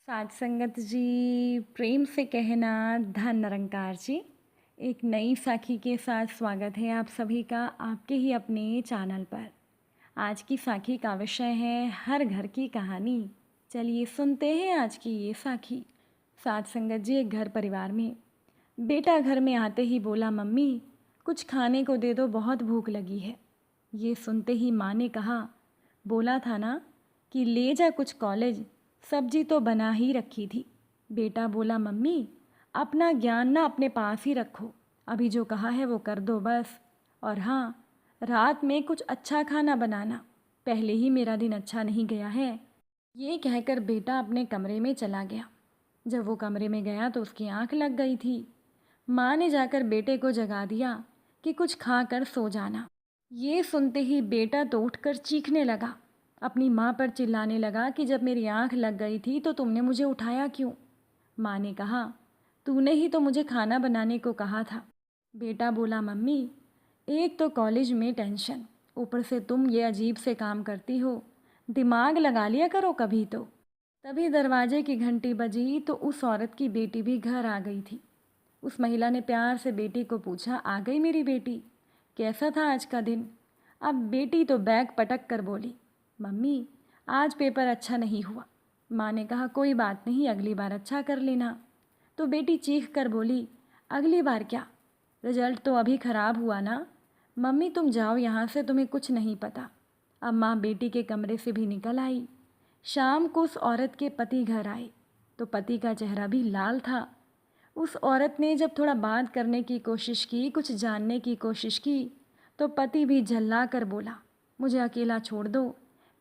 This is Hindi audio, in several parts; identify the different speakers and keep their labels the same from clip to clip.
Speaker 1: साथ संगत जी, प्रेम से कहना धन निरंकार जी। एक नई साखी के साथ स्वागत है आप सभी का आपके ही अपने चैनल पर। आज की साखी का विषय है हर घर की कहानी। चलिए सुनते हैं आज की ये साखी। साथ संगत जी, एक घर परिवार में बेटा घर में आते ही बोला, मम्मी कुछ खाने को दे दो, बहुत भूख लगी है। ये सुनते ही माँ ने कहा, बोला था ना कि ले जा कुछ कॉलेज, सब्जी तो बना ही रखी थी। बेटा बोला, मम्मी अपना ज्ञान ना अपने पास ही रखो, अभी जो कहा है वो कर दो बस। और हाँ, रात में कुछ अच्छा खाना बनाना, पहले ही मेरा दिन अच्छा नहीं गया है। ये कहकर बेटा अपने कमरे में चला गया। जब वो कमरे में गया तो उसकी आंख लग गई थी। माँ ने जाकर बेटे को जगा दिया कि कुछ खा कर सो जाना। ये सुनते ही बेटा तो उठकर चीखने लगा, अपनी माँ पर चिल्लाने लगा कि जब मेरी आंख लग गई थी तो तुमने मुझे उठाया क्यों। माँ ने कहा, तूने ही तो मुझे खाना बनाने को कहा था। बेटा बोला, मम्मी एक तो कॉलेज में टेंशन, ऊपर से तुम ये अजीब से काम करती हो, दिमाग लगा लिया करो कभी तो। तभी दरवाजे की घंटी बजी तो उस औरत की बेटी भी घर आ गई थी। उस महिला ने प्यार से बेटी को पूछा, आ गई मेरी बेटी, कैसा था आज का दिन। अब बेटी तो बैग पटक कर बोली, मम्मी आज पेपर अच्छा नहीं हुआ। माँ ने कहा, कोई बात नहीं, अगली बार अच्छा कर लेना। तो बेटी चीख कर बोली, अगली बार क्या, रिजल्ट तो अभी ख़राब हुआ ना। मम्मी तुम जाओ यहाँ से, तुम्हें कुछ नहीं पता। अब माँ बेटी के कमरे से भी निकल आई। शाम को उस औरत के पति घर आए तो पति का चेहरा भी लाल था। उस औरत ने जब थोड़ा बात करने की कोशिश की, कुछ जानने की कोशिश की, तो पति भी झल्ला कर बोला, मुझे अकेला छोड़ दो,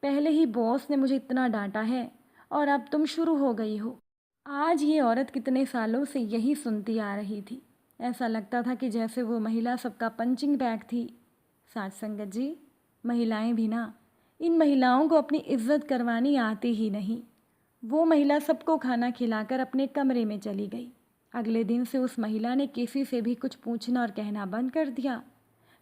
Speaker 1: पहले ही बॉस ने मुझे इतना डांटा है और अब तुम शुरू हो गई हो। आज ये औरत कितने सालों से यही सुनती आ रही थी। ऐसा लगता था कि जैसे वो महिला सबका पंचिंग बैग थी। साथ संगत जी, महिलाएं भी ना, इन महिलाओं को अपनी इज्जत करवानी आती ही नहीं। वो महिला सबको खाना खिलाकर अपने कमरे में चली गई। अगले दिन से उस महिला ने किसी से भी कुछ पूछना और कहना बंद कर दिया।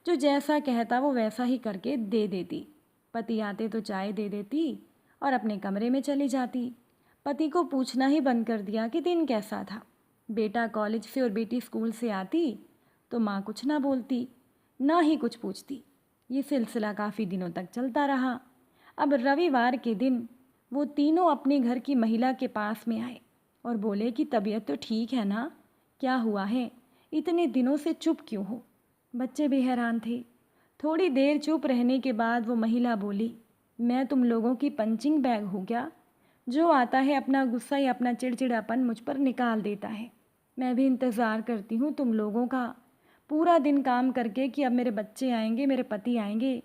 Speaker 1: जो जैसा कहता वो वैसा ही करके दे देती। पति आते तो चाय दे देती और अपने कमरे में चली जाती। पति को पूछना ही बंद कर दिया कि दिन कैसा था। बेटा कॉलेज से और बेटी स्कूल से आती तो माँ कुछ ना बोलती, ना ही कुछ पूछती। ये सिलसिला काफ़ी दिनों तक चलता रहा। अब रविवार के दिन वो तीनों अपने घर की महिला के पास में आए और बोले कि तबीयत तो ठीक है ना, क्या हुआ है, इतने दिनों से चुप क्यों हो। बच्चे भी हैरान थे। थोड़ी देर चुप रहने के बाद वो महिला बोली, मैं तुम लोगों की पंचिंग बैग हूँ क्या, जो आता है अपना गुस्सा या अपना चिड़चिड़ापन मुझ पर निकाल देता है। मैं भी इंतज़ार करती हूँ तुम लोगों का, पूरा दिन काम करके कि अब मेरे बच्चे आएंगे, मेरे पति आएंगे,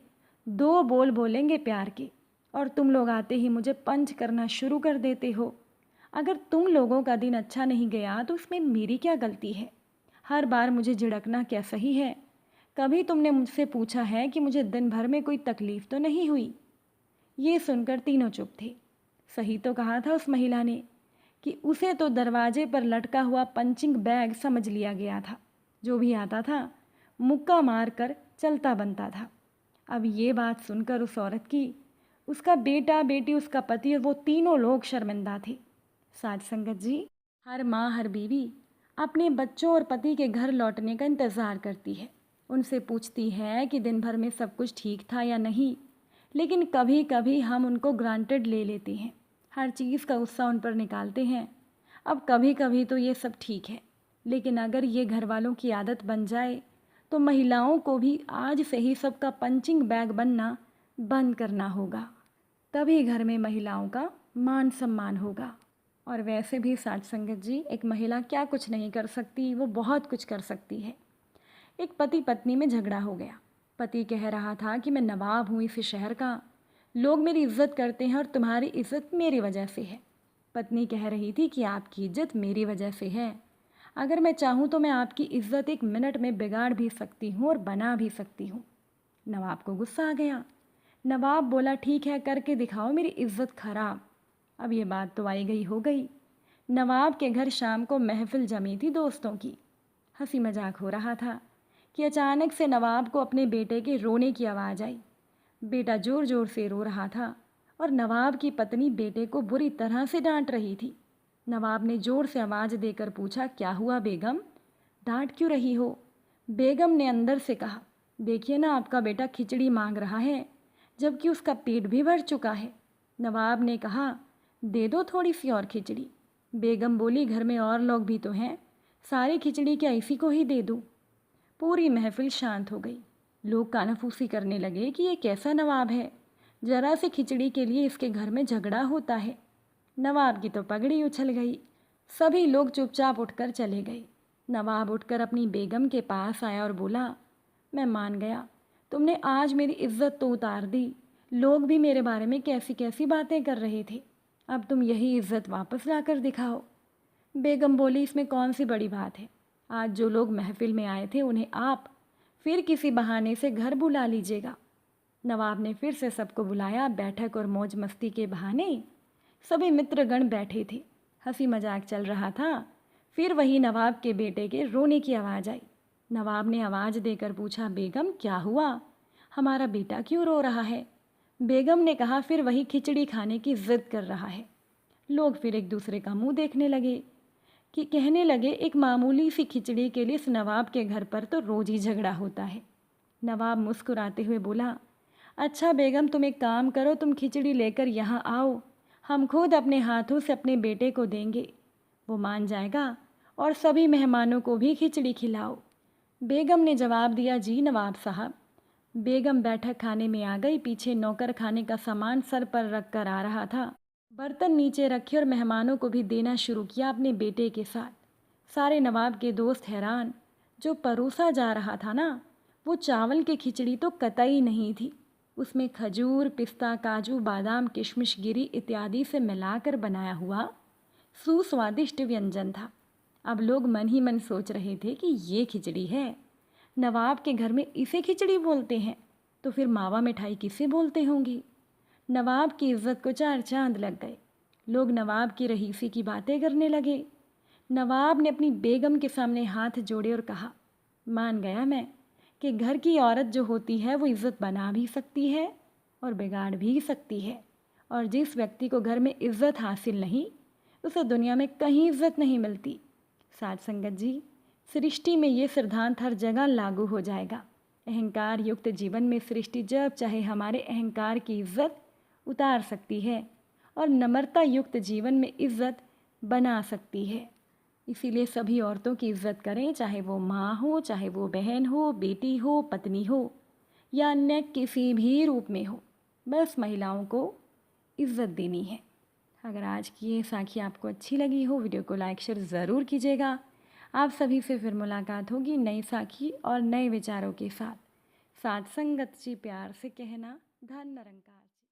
Speaker 1: दो बोल बोलेंगे प्यार के, और तुम लोग आते ही मुझे पंच करना शुरू कर देते हो। अगर तुम लोगों का दिन अच्छा नहीं गया तो उसमें मेरी क्या गलती है। हर बार मुझे झिड़कना क्या सही है। कभी तुमने मुझसे पूछा है कि मुझे दिन भर में कोई तकलीफ़ तो नहीं हुई। ये सुनकर तीनों चुप थे। सही तो कहा था उस महिला ने कि उसे तो दरवाजे पर लटका हुआ पंचिंग बैग समझ लिया गया था। जो भी आता था मुक्का मार कर चलता बनता था। अब ये बात सुनकर उस औरत की, उसका बेटा बेटी, उसका पति और वो तीनों लोग शर्मिंदा थे। साथ संगत जी, हर माँ हर बीवी अपने बच्चों और पति के घर लौटने का इंतज़ार करती है। उनसे पूछती है कि दिन भर में सब कुछ ठीक था या नहीं। लेकिन कभी कभी हम उनको ग्रांटेड ले लेते हैं, हर चीज़ का गुस्सा उन पर निकालते हैं। अब कभी कभी तो ये सब ठीक है, लेकिन अगर ये घर वालों की आदत बन जाए तो महिलाओं को भी आज से ही सबका पंचिंग बैग बनना बंद करना होगा। तभी घर में महिलाओं का मान सम्मान होगा। और वैसे भी साथ संगत जी, एक महिला क्या कुछ नहीं कर सकती, वो बहुत कुछ कर सकती है। एक पति पत्नी में झगड़ा हो गया। पति कह रहा था कि मैं नवाब हूँ इस शहर का, लोग मेरी इज्जत करते हैं और तुम्हारी इज्जत मेरी वजह से है। पत्नी कह रही थी कि आपकी इज्जत मेरी वजह से है, अगर मैं चाहूँ तो मैं आपकी इज्जत एक मिनट में बिगाड़ भी सकती हूँ और बना भी सकती हूँ। नवाब को गुस्सा आ गया। नवाब बोला, ठीक है, करके दिखाओ मेरी इज्जत खराब। अब ये बात तो आई गई हो गई। नवाब के घर शाम को महफिल जमी थी दोस्तों की। हंसी मजाक हो रहा था कि अचानक से नवाब को अपने बेटे के रोने की आवाज़ आई। बेटा ज़ोर ज़ोर से रो रहा था और नवाब की पत्नी बेटे को बुरी तरह से डांट रही थी। नवाब ने ज़ोर से आवाज़ देकर पूछा, क्या हुआ बेगम, डांट क्यों रही हो? बेगम ने अंदर से कहा, देखिए ना, आपका बेटा खिचड़ी मांग रहा है, जबकि उसका पेट भी भर चुका है। नवाब ने कहा, दे दो थोड़ी सी और खिचड़ी। बेगम बोली, घर में और लोग भी तो हैं, सारी खिचड़ी क्या इसी को ही दे दूँ? पूरी महफिल शांत हो गई। लोग कानाफूसी करने लगे कि ये कैसा नवाब है, जरा से खिचड़ी के लिए इसके घर में झगड़ा होता है। नवाब की तो पगड़ी उछल गई। सभी लोग चुपचाप उठकर चले गए। नवाब उठकर अपनी बेगम के पास आया और बोला, मैं मान गया, तुमने आज मेरी इज्जत तो उतार दी। लोग भी मेरे बारे में कैसी कैसी बातें कर रहे थे, अब तुम यही इज्जत वापस लाकर दिखाओ। बेगम बोली, इसमें कौन सी बड़ी बात है, आज जो लोग महफिल में आए थे उन्हें आप फिर किसी बहाने से घर बुला लीजिएगा। नवाब ने फिर से सबको बुलाया। बैठक और मौज मस्ती के बहाने सभी मित्रगण बैठे थे, हंसी मजाक चल रहा था। फिर वही नवाब के बेटे के रोने की आवाज़ आई। नवाब ने आवाज़ देकर पूछा, बेगम क्या हुआ, हमारा बेटा क्यों रो रहा है? बेगम ने कहा, फिर वही खिचड़ी खाने की जिद कर रहा है। लोग फिर एक दूसरे का मुंह देखने लगे कि कहने लगे, एक मामूली सी खिचड़ी के लिए इस नवाब के घर पर तो रोज़ ही झगड़ा होता है। नवाब मुस्कुराते हुए बोला, अच्छा बेगम, तुम एक काम करो, तुम खिचड़ी लेकर यहाँ आओ, हम खुद अपने हाथों से अपने बेटे को देंगे, वो मान जाएगा, और सभी मेहमानों को भी खिचड़ी खिलाओ। बेगम ने जवाब दिया, जी नवाब साहब। बेगम बैठक खाने में आ गई। पीछे नौकर खाने का सामान सर पर रख कर आ रहा था। बर्तन नीचे रखे और मेहमानों को भी देना शुरू किया अपने बेटे के साथ। सारे नवाब के दोस्त हैरान। जो परोसा जा रहा था ना, वो चावल की खिचड़ी तो कतई नहीं थी। उसमें खजूर, पिस्ता, काजू, बादाम, किशमिश गिरी इत्यादि से मिलाकर बनाया हुआ सुस्वादिष्ट व्यंजन था। अब लोग मन ही मन सोच रहे थे कि ये खिचड़ी है, नवाब के घर में इसे खिचड़ी बोलते हैं, तो फिर मावा मिठाई किसे बोलते होंगी? नवाब की इज्जत को चार चांद लग गए। लोग नवाब की रईसी की बातें करने लगे। नवाब ने अपनी बेगम के सामने हाथ जोड़े और कहा, मान गया मैं कि घर की औरत जो होती है वो इज्जत बना भी सकती है और बिगाड़ भी सकती है, और जिस व्यक्ति को घर में इज्जत हासिल नहीं, उसे दुनिया में कहीं इज्जत नहीं मिलती। साथ संगत जी, सृष्टि में ये सिद्धांत हर जगह लागू हो जाएगा। अहंकार युक्त जीवन में सृष्टि जब चाहे हमारे अहंकार की इज्जत उतार सकती है और नम्रता युक्त जीवन में इज्जत बना सकती है। इसीलिए सभी औरतों की इज्जत करें, चाहे वो माँ हो, चाहे वो बहन हो, बेटी हो, पत्नी हो, या अन्य किसी भी रूप में हो। बस महिलाओं को इज्जत देनी है। अगर आज की ये साखी आपको अच्छी लगी हो, वीडियो को लाइक शेयर ज़रूर कीजिएगा। आप सभी से फिर मुलाकात होगी नई साखी और नए विचारों के साथ। साथ संगत जी प्यार से कहना, धन निरंकार।